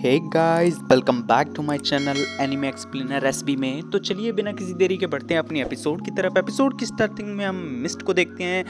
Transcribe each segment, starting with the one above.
Hey guys, welcome back to my channel anime explainer SB में। तो चलिए बिना किसी देरी के बढ़ते हैं अपनी एपिसोड की तरफ। एपिसोड की स्टार्टिंग में हम मिस्ट को देखते हैं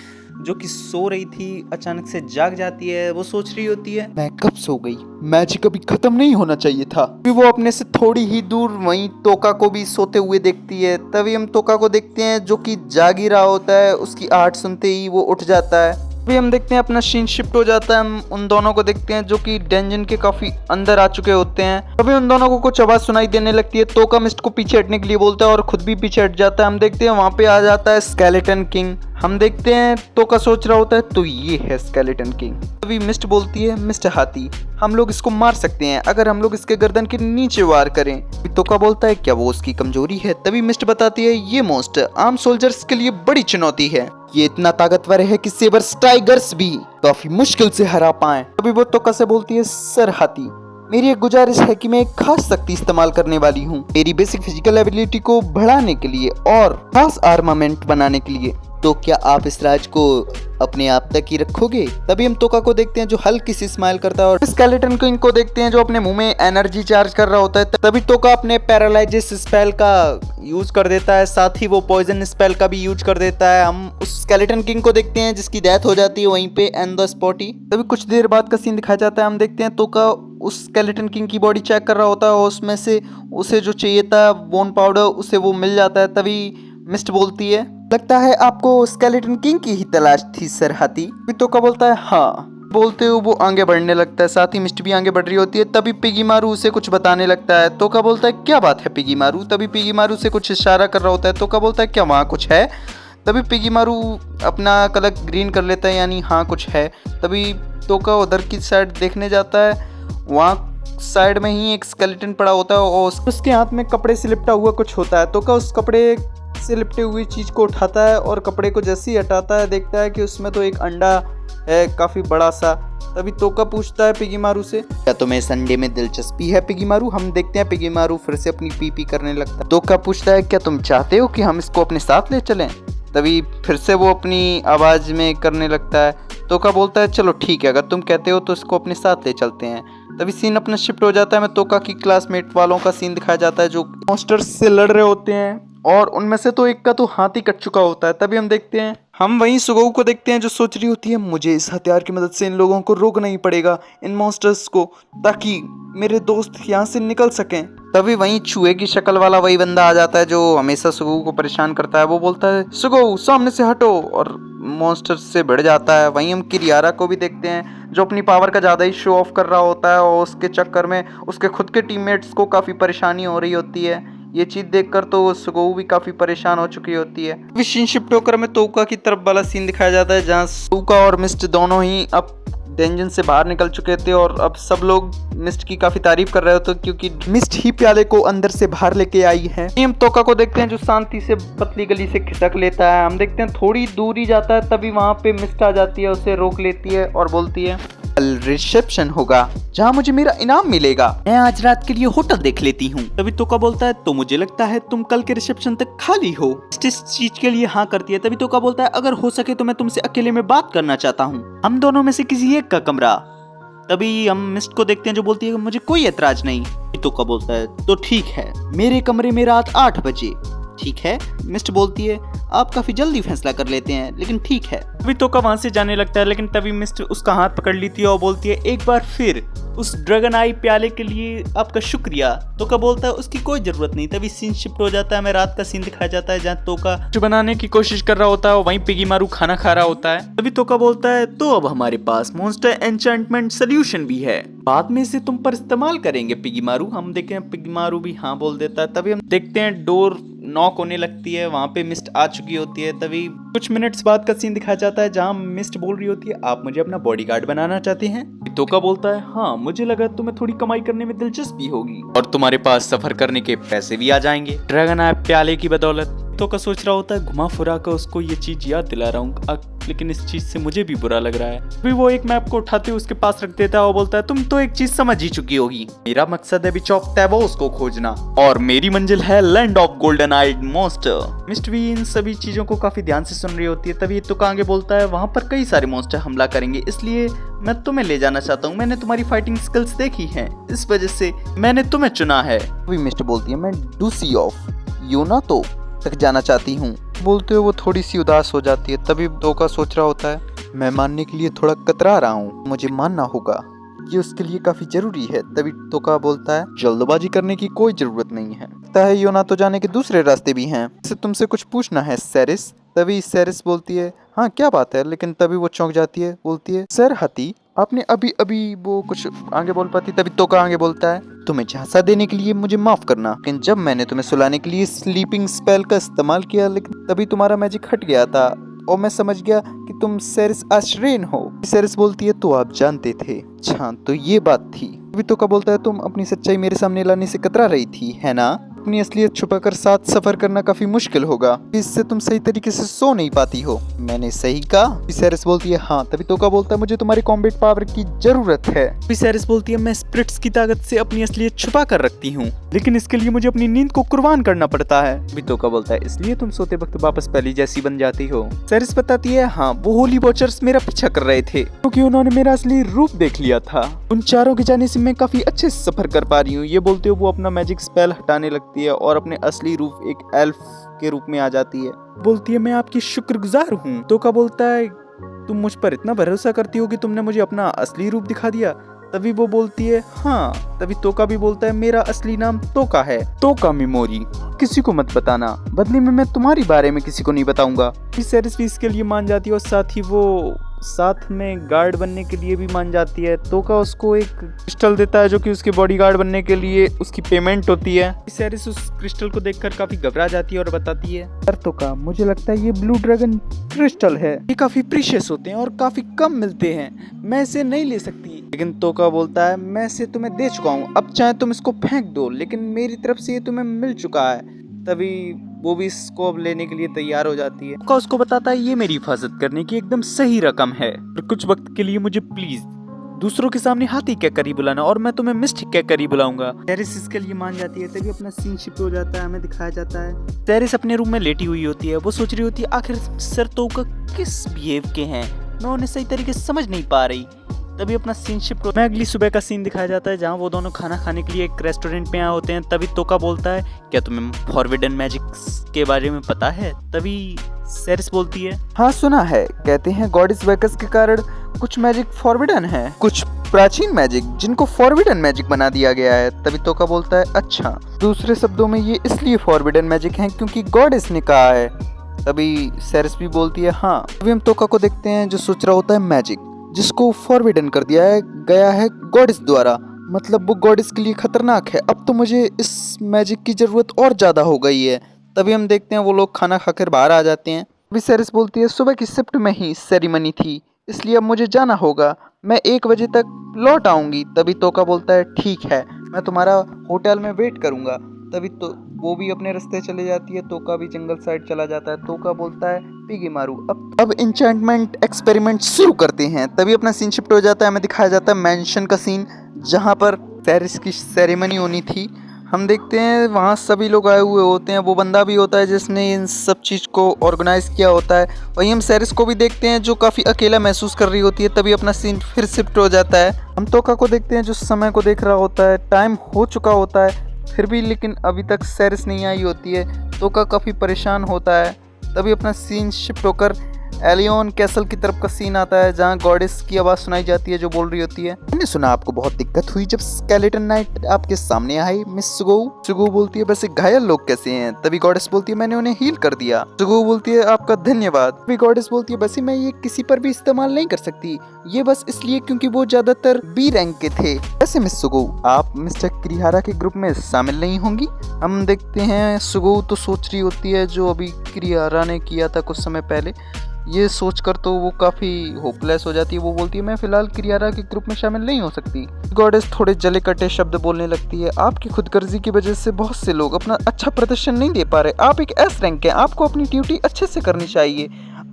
जो कि सो रही थी, अचानक से जाग जाती है। वो सोच रही होती है, मैं कब सो गई, मैजिक अभी खत्म नहीं होना चाहिए था। फिर वो अपने से थोड़ी ही दूर वहीं तोका को भी सोते हुए देखती है। तभी हम तोका को देखते हैं जो कि जाग ही रहा होता है। उसकी आहट सुनते ही वो उठ जाता है। अभी हम देखते हैं अपना सीन शिफ्ट हो जाता है। हम उन दोनों को देखते हैं जो कि डेंजन के काफी अंदर आ चुके होते हैं। तभी उन दोनों को कुछ आवाज सुनाई देने लगती है। तोका मिस्ट को पीछे हटने के लिए बोलता है और खुद भी पीछे हट जाता है। हम देखते हैं वहां पे आ जाता है स्केलेटन किंग। हम देखते हैं तोका सोच रहा होता है तो ये है स्केलेटन किंग। तभी मिस्ट बोलती है, मिस्टर हाथी, हम लोग इसको मार सकते हैं अगर हम लोग इसके गर्दन के नीचे वार करें। तोका बोलता है क्या वो उसकी कमजोरी है? तभी मिस्ट बताती है ये मॉन्स्टर आर्म सोल्जर्स के लिए बड़ी चुनौती है। ये इतना ताकतवर है कि सेबर स्ट्राइकर्स भी काफी मुश्किल से हरा पाए। तभी वो तोका से बोलती है, सर हाथी, मेरी एक गुजारिश है कि मैं एक खास शक्ति इस्तेमाल करने वाली हूँ मेरी बेसिक फिजिकल एबिलिटी को बढ़ाने के लिए और खास आर्मामेंट बनाने के लिए। तो क्या आप इस राज को अपने आप तक ही रखोगे? तभी हम तोका को देखते हैं जो हल्की सी स्माइल करता है और स्केलेटन किंग को देखते हैं जो अपने मुंह में एनर्जी चार्ज कर रहा होता है। तभी तोका अपने पैरालाइजिस स्पेल का यूज कर देता है, साथ ही वो पॉइजन स्पेल का भी यूज कर देता है। हम उस स्केलेटन किंग को देखते हैं जिसकी डेथ हो जाती है वहीं पे एंड द स्पॉट ही। तभी कुछ देर बाद का सीन दिखाया जाता है। हम देखते हैं तोका उस स्केलेटन किंग की बॉडी चेक कर रहा होता है और उसमें से उसे जो चाहिए था बोन पाउडर उसे वो मिल जाता है। तभी मिस्ट बोलती है, लगता है आपको स्केलेटन किंग की ही तलाश थी सर हाथी। तोका बोलता है हाँ। बोलते हुए वो आगे बढ़ने लगता है, साथ ही मिस्ट भी आगे बढ़ रही होती है। तभी पिगी मारू उसे कुछ बताने लगता है। तोका बोलता है क्या बात है पिगी मारू? तभी पिगी मारू से कुछ इशारा कर रहा होता है। तोका बोलता है क्या वहाँ कुछ है? तभी पिगी मारू अपना कलर ग्रीन कर लेता है, यानी हाँ कुछ है। तभी तोका उधर की साइड देखने जाता है। वहाँ साइड में ही एक स्केलेटन पड़ा होता है और उसके हाथ में कपड़े से लिपटा हुआ कुछ होता है। तोका उस कपड़े से लिपटे हुई चीज को उठाता है और कपड़े को जैसे ही हटाता है देखता है कि उसमें तो एक अंडा है काफी बड़ा सा। तभी तोका पूछता है पिगी मारू से, क्या तुम्हें इस अंडे में दिलचस्पी है पिगी मारू? हम देखते हैं पिगी मारू फिर से अपनी पी करने लगता है। तोका पूछता है क्या तुम चाहते हो कि हम इसको अपने साथ ले चलें? तभी फिर से वो अपनी आवाज में करने लगता है। तोका बोलता है चलो ठीक है, अगर तुम कहते हो तो इसको अपने साथ ले चलते हैं। तभी सीन अपना शिफ्ट हो जाता है। मैं तोका की क्लासमेट वालों का सीन दिखाया जाता है जो मॉन्स्टर्स से लड़ रहे होते हैं और उनमें से तो एक का तो हाथ ही कट चुका होता है। तभी हम देखते हैं, हम वहीं सुगो को देखते हैं जो सोच रही होती है मुझे इस हथियार की मदद से इन लोगों को रोकना ही पड़ेगा, इन मॉन्स्टर्स को, ताकि मेरे दोस्त यहाँ से निकल सकें। तभी वहीं चूहे की शक्ल वाला वही बंदा आ जाता है जो हमेशा सुगो को परेशान करता है। वो बोलता है सुगो सामने से हटो और मॉन्स्टर से भिड़ जाता है। वहीं हम किरियारा को भी देखते हैं जो अपनी पावर का ज़्यादा ही शो ऑफ कर रहा होता है और उसके चक्कर में उसके खुद के टीममेट्स को काफ़ी परेशानी हो रही होती है। ये चीज देखकर तो सुगो भी काफी परेशान हो चुकी होती है। सीन शिफ्ट होकर हमें तोका की तरफ वाला सीन दिखाया जाता है जहाँ तोका और मिस्ट दोनों ही अब डेंजन से बाहर निकल चुके थे और अब सब लोग मिस्ट की काफी तारीफ कर रहे होते क्योंकि मिस्ट ही प्याले को अंदर से बाहर लेके आई है। हम तोका को देखते हैं जो शांति से पतली गली से खिसक लेता है। हम देखते हैं थोड़ी दूर ही जाता है, तभी वहां पे मिस्ट आ जाती है, उसे रोक लेती है और बोलती है कल रिसेप्शन होगा जहाँ मुझे मेरा इनाम मिलेगा, मैं आज रात के लिए होटल देख लेती हूँ। तभी तोका बोलता है तो मुझे लगता है तुम कल के रिसेप्शन तक खाली हो। इस चीज के लिए हाँ करती है। तभी तोका बोलता है अगर हो सके तो मैं तुमसे अकेले में बात करना चाहता हूँ, हम दोनों में से किसी एक का कमरा। तभी हम मिस्ट को देखते हैं जो बोलती है मुझे कोई ऐतराज नहीं। तोका बोलता है तो ठीक है, मेरे कमरे में रात 8 बजे। ठीक है, मिस्ट बोलती है आप काफी जल्दी फैसला कर लेते हैं लेकिन ठीक है। तभी तोका वहां से जाने लगता है लेकिन तभी मिस्ट उसका हाथ पकड़ लेती है और बोलती है एक बार फिर उस ड्रैगन आई प्याले के लिए आपका शुक्रिया। तोका बोलता है उसकी कोई जरूरत नहीं। तभी सीन शिफ्ट हो जाता है। हमें रात का सीन दिखाया जाता है जहाँ तोका जो बनाने की कोशिश कर रहा होता है और वहीं पिगी मारू खाना खा रहा होता है। तभी तोका बोलता है तो अब हमारे पास मॉन्स्टर एन्चेंटमेंट सोल्यूशन भी है, बाद में से तुम पर इस्तेमाल करेंगे पिगी मारू। हम देखें पिगी मारू भी हाँ बोल देता है। तभी हम देखते हैं डोर नॉक होने लगती है, वहां पे मिस्ट आ चुकी होती है। तभी कुछ मिनट्स बाद का सीन दिखाया जाता है जहां मिस्ट बोल रही होती है आप मुझे अपना बॉडीगार्ड बनाना चाहते हैं? तोका बोलता है हाँ, मुझे लगा तुम्हें थोड़ी कमाई करने में दिलचस्पी होगी और तुम्हारे पास सफर करने के पैसे भी आ जाएंगे ड्रैगन आई प्याले की बदौलत। तो का सोच रहा होता है घुमा फिरा कर उसको ये चीज याद दिला रहा हूँ, लेकिन इस चीज से मुझे भी बुरा लग रहा है। फिर वो एक मैप को उठाते हुए उसके पास रख देता है और बोलता है तुम तो एक चीज समझ ही चुकी होगी, मेरा मकसद है बिच ऑफ टेबोस को खोजना और मेरी मंजिल है land of golden eyed monster. Mister V इन सभी चीजों को काफी ध्यान से सुन रही होती है। तभी तो आगे बोलता है वहां पर कई सारे मॉन्स्टर हमला करेंगे, इसलिए मैं तुम्हें ले जाना चाहता हूँ। मैंने तुम्हारी फाइटिंग स्किल्स देखी हैं, इस वजह से मैंने तुम्हें चुना है। अभी मिस्टर बोलती है मैं डूसी ऑफ यूनातो तक जाना चाहती हूँ। बोलते हुए वो थोड़ी सी उदास हो जाती है। तभी टोका सोच रहा होता है मैं मानने के लिए थोड़ा कतरा रहा हूँ, मुझे मानना होगा, ये उसके लिए काफी जरूरी है। तभी टोका बोलता है जल्दबाजी करने की कोई जरूरत नहीं है, लगता है यूनातो जाने के दूसरे रास्ते भी हैं। तुमसे कुछ पूछना है सेरिस। तभी सेरिस बोलती है हाँ क्या बात है, लेकिन तभी वो चौंक जाती है, बोलती है सर हाथी आपने अभी वो कुछ आगे बोल पाती। तभी टोका आगे बोलता है तुम्हें झांसा देने के लिए मुझे माफ करना, लेकिन जब मैंने तुम्हें सुलाने के लिए स्लीपिंग स्पेल का इस्तेमाल किया, लेकिन तभी तुम्हारा मैजिक हट गया था और मैं समझ गया कि तुम सेरिस आश्रेन हो। सेरिस बोलती है तो आप जानते थे। अच्छा तो ये बात थी। तभी टोका बोलता है तुम अपनी सच्चाई मेरे सामने लाने से कतरा रही थी है ना, अपनी असलियत छुपाकर साथ सफर करना काफी मुश्किल होगा, इससे तुम सही तरीके से सो नहीं पाती हो। मैंने सही कहा? सेरिस बोलती है हाँ। तभी टोका बोलता है मुझे तुम्हारी कॉम्बैट पावर की जरूरत है। सेरिस बोलती है मैं स्पिरिट्स की ताकत से अपनी असलियत छुपा कर रखती हूँ, लेकिन इसके लिए मुझे अपनी नींद को कुर्बान करना पड़ता है। तभी टोका बोलता है इसलिए तुम सोते वक्त वापस पहली जैसी बन जाती हो। सेरिस बताती है हाँ वो होली वॉचर्स मेरा पीछा कर रहे थे क्योंकि उन्होंने मेरा असली रूप देख लिया था। उन चारों के जाने से मैं काफी अच्छे से सफर कर पा रही हूँ। ये बोलते हुए वो अपना मैजिक स्पेल हटाने लगती है और अपने असली रूप एक एल्फ के रूप में आ जाती है। बोलती है मैं आपकी शुक्रगुजार हूँ। टोका बोलता है तुम मुझ पर इतना भरोसा करती हो कि तुमने मुझे अपना असली रूप दिखा दिया। तभी वो बोलती है हाँ। तभी टोका भी बोलता है मेरा असली नाम टोका है, टोका मेमोरी, किसी को मत बताना, बदले में मैं तुम्हारी बारे में किसी को नहीं बताऊंगा। सेरिस भी इसके लिए मान जाती है और साथ ही वो साथ में गार्ड बनने के लिए भी मान जाती है। टोका उसको एक क्रिस्टल देता है जो कि उसके बॉडीगार्ड बनने के लिए उसकी पेमेंट होती है। सेरिस उस क्रिस्टल को देखकर काफी घबरा जाती है और बताती है सर टोका मुझे लगता है ये ब्लू ड्रैगन क्रिस्टल है, ये काफी प्रीशियस होते हैं और काफी कम मिलते हैं, मैं इसे नहीं ले सकती। लेकिन टोका बोलता है मैं इसे तुम्हें दे चुका हूँ, अब चाहे तुम इसको फेंक दो, लेकिन मेरी तरफ से ये तुम्हें मिल चुका है। तभी वो भी इसको अब लेने के लिए तैयार हो जाती है। टोका उसको बताता है ये मेरी हिफाजत करने की एकदम सही रकम है, और कुछ वक्त के लिए मुझे प्लीज दूसरों के सामने हाथी कहकर ही बुलाना और मैं तुम्हें मिस्टिक कहकर ही बुलाऊंगा। सेरिस इसके लिए मान जाती है। तभी अपना सीन शिफ्ट हो जाता है, हमें दिखाया जाता है सेरिस अपने रूम में लेटी हुई होती है। वो सोच रही होती है आखिर सर टोका किस बिहेव के हैं, मैं उन्हें सही तरीके से समझ नहीं पा रही। तभी अपना सीन शिफ्ट में अगली सुबह का सीन दिखाया जाता है जहाँ वो दोनों खाना खाने के लिए एक रेस्टोरेंट में आए होते हैं। तभी टोका बोलता है क्या तुम्हें फॉरबिडन मैजिक के बारे में पता है? तभी सेरिस बोलती है हाँ सुना है, कहते हैं गॉडेस वेकस के कारण कुछ मैजिक फॉरबिडन है, कुछ प्राचीन मैजिक जिनको फॉरबिडन मैजिक बना दिया गया है। तभी टोका बोलता है अच्छा, दूसरे शब्दों में ये इसलिए फॉरबिडन मैजिक हैं क्योंकि गॉडेस ने कहा है। तभी सेरिस भी बोलती है हाँ। तभी हम टोका को देखते हैं जो सोच रहा होता है मैजिक जिसको फॉरबिडन कर दिया गया है गॉडेस द्वारा, मतलब वो गॉडेस के लिए खतरनाक है। अब तो मुझे इस मैजिक की जरूरत और ज्यादा हो गई है। तभी हम देखते हैं वो लोग खाना खाकर बाहर आ जाते हैं। अभी सेरिस बोलती है सुबह की शिफ्ट में ही सेरेमनी थी, इसलिए अब मुझे जाना होगा, मैं 1 बजे तक लौट आऊंगी। तभी टोका बोलता है ठीक है, मैं तुम्हारा होटल में वेट करूंगा। तभी तो वो भी अपने रास्ते चले जाती है, टोका भी जंगल साइड चला जाता है। टोका बोलता है पिगी मारू, अब इंचेंटमेंट एक्सपेरिमेंट शुरू करते हैं। तभी अपना सीन शिफ्ट हो जाता है, हमें दिखाया जाता है मैंशन का सीन जहाँ पर सेरिस की सेरेमनी होनी थी। हम देखते हैं वहाँ सभी लोग आए हुए होते हैं, वो बंदा भी होता है जिसने इन सब चीज़ को ऑर्गेनाइज किया होता है। वहीं हम सेरिस को भी देखते हैं जो काफ़ी अकेला महसूस कर रही होती है। तभी अपना सीन फिर शिफ्ट हो जाता है, हम टोका को देखते हैं जो समय को देख रहा होता है, टाइम हो चुका होता है फिर भी, लेकिन अभी तक सेरिस नहीं आई होती है। टोका काफ़ी परेशान होता है। तभी अपना सीन शिफ्ट होकर एलियन कैसल की तरफ का सीन आता है जहाँ गॉडेस की आवाज़ सुनाई जाती है जो बोल रही होती है मैंने सुना आपको बहुत दिक्कत हुई जब स्केलेटन नाइट आपके सामने आई मिस सुगो। सुगो बोलती है वैसे घायल लोग कैसे हैं? तभी गॉडेस बोलती है मैंने उन्हें हील कर दिया। सुगो बोलती है आपका धन्यवाद। तभी गॉडेस बोलती है वैसे मैं ये किसी पर भी इस्तेमाल नहीं कर सकती, ये बस इसलिए क्योंकि वो ज्यादातर बी रैंक के थे। वैसे मिस सुगो आप मिस्टर क्रिहारा के ग्रुप में शामिल नहीं होंगी? हम देखते हैं सुगो तो सोच रही होती है जो अभी क्रिहारा ने किया था कुछ समय पहले। ये सोचकर तो वो काफ़ी होपलेस हो जाती है। वो बोलती है मैं फ़िलहाल किरियारा के ग्रुप में शामिल नहीं हो सकती। गॉडेस थोड़े जले कटे शब्द बोलने लगती है। आपकी खुदगर्जी की वजह से बहुत से लोग अपना अच्छा प्रदर्शन नहीं दे पा रहे। आप एक एस रैंक हैं, आपको अपनी ड्यूटी अच्छे से करनी चाहिए।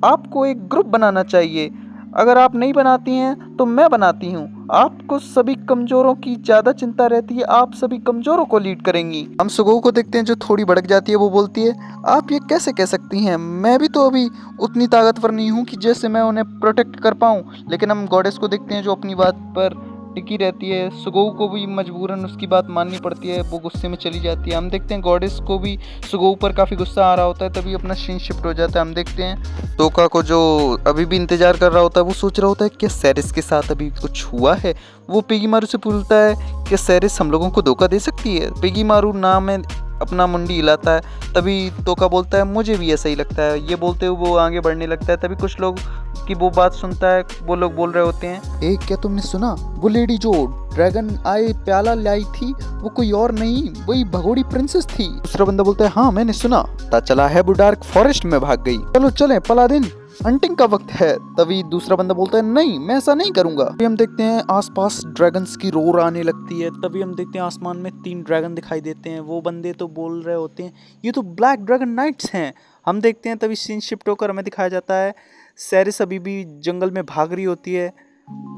आपको एक ग्रुप बनाना चाहिए। अगर आप नहीं बनाती हैं तो मैं बनाती हूँ। आपको सभी कमज़ोरों की ज़्यादा चिंता रहती है, आप सभी कमज़ोरों को लीड करेंगी। हम सुगो को देखते हैं जो थोड़ी भड़क जाती है। वो बोलती है आप ये कैसे कह सकती हैं, मैं भी तो अभी उतनी ताकतवर नहीं हूँ कि जैसे मैं उन्हें प्रोटेक्ट कर पाऊँ। लेकिन हम गॉडेस को देखते हैं जो अपनी बात पर टिकी रहती है। सुगो को भी मजबूरन उसकी बात माननी पड़ती है, वो गुस्से में चली जाती है। हम देखते हैं गॉडेस को भी सुगो पर काफ़ी गुस्सा आ रहा होता है, तभी अपना सीन शिफ्ट हो जाता है। हम देखते हैं तोका को जो अभी भी इंतजार कर रहा होता है, वो सोच रहा होता है क्या सैरिस के साथ अभी कुछ हुआ है। वो पेगी मारू से पूछता है कि सैरिस हम लोगों को धोखा दे सकती है। पेगी मारू नाम है अपना मुंडी हिलाता है। तभी तोका बोलता है मुझे भी ऐसा ही लगता है। ये बोलते हुए वो आगे बढ़ने लगता है। तभी कुछ लोग की वो बात सुनता है। वो लोग बोल रहे होते हैं एक क्या तुमने सुना, वो लेडी जो ड्रैगन आए प्याला लाई थी वो कोई और नहीं, वही भगोड़ी प्रिंसेस थी। दूसरा बंदा बोलता है हाँ मैंने सुना, पता चला है वो डार्क फॉरेस्ट में भाग गई। चलो चलें पलादिन, हंटिंग का वक्त है। तभी दूसरा बंदा बोलता है नहीं मैं ऐसा नहीं करूंगा। तभी हम देखते हैं आसपास ड्रैगन्स की रोर आने लगती है। तभी हम देखते हैं आसमान में 3 ड्रैगन दिखाई देते हैं। वो बंदे तो बोल रहे होते हैं ये तो ब्लैक ड्रैगन नाइट्स हैं। हम देखते हैं तभी सीन शिफ्ट होकर हमें दिखाया जाता है सैरिस अभी भी जंगल में भाग रही होती है।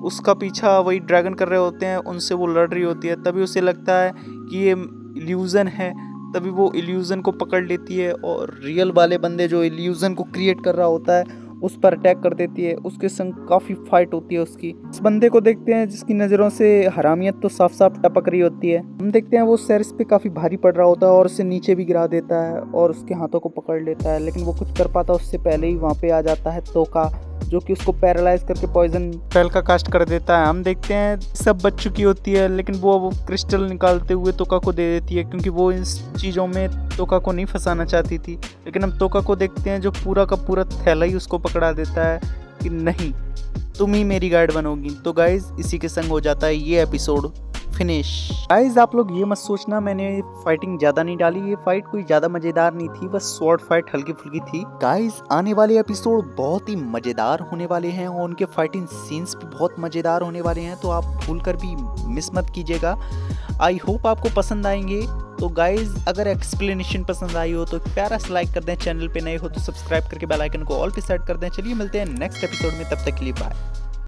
उसका पीछा वही ड्रैगन कर रहे होते हैं, उनसे वो लड़ रही होती है। तभी उसे लगता है कि ये इल्यूजन है। तभी वो इल्यूजन को पकड़ लेती है और रियल वाले बंदे जो इल्यूजन को क्रिएट कर रहा होता है उस पर अटैक कर देती है। उसके संग काफ़ी फाइट होती है उसकी। इस बंदे को देखते हैं जिसकी नज़रों से हरामियत तो साफ साफ टपक रही होती है। हम देखते हैं वो सैरिस पे काफ़ी भारी पड़ रहा होता है और उसे नीचे भी गिरा देता है और उसके हाथों को पकड़ लेता है। लेकिन वो कुछ कर पाता उससे पहले ही वहाँ पे आ जाता है तोका, जो कि उसको पैरालाइज करके पॉइजन स्पेल का कास्ट कर देता है। हम देखते हैं सब बच चुकी होती है, लेकिन वो क्रिस्टल निकालते हुए तोका को दे देती है क्योंकि वो इन चीज़ों में तोका को नहीं फंसाना चाहती थी। लेकिन हम तोका को देखते हैं जो पूरा का पूरा थैला ही उसको पकड़ा देता है कि नहीं तुम ही मेरी गाइड बनोगी। तो गाइज इसी के संग हो जाता है ये एपिसोड फिनिश। गाइज आप लोग ये मत सोचना मैंने फाइटिंग ज्यादा नहीं डाली, ये फाइट कोई ज्यादा मजेदार नहीं थी, बस स्वॉर्ड फाइट हल्की फुल्की थी। गाइज आने वाले एपिसोड बहुत ही मजेदार होने वाले हैं और उनके फाइटिंग सीन्स भी बहुत मजेदार होने वाले हैं, तो आप भूलकर भी मिस मत कीजिएगा। आई होप आपको पसंद आएंगे। तो गाइज अगर एक्सप्लेनेशन पसंद आई हो तो एक प्यारा सा लाइक कर दें, चैनल पे नए हो तो सब्सक्राइब करके बेल आइकन को ऑल पे सेट कर दें। चलिए मिलते हैं नेक्स्ट एपिसोड में, तब तक के लिए बाय।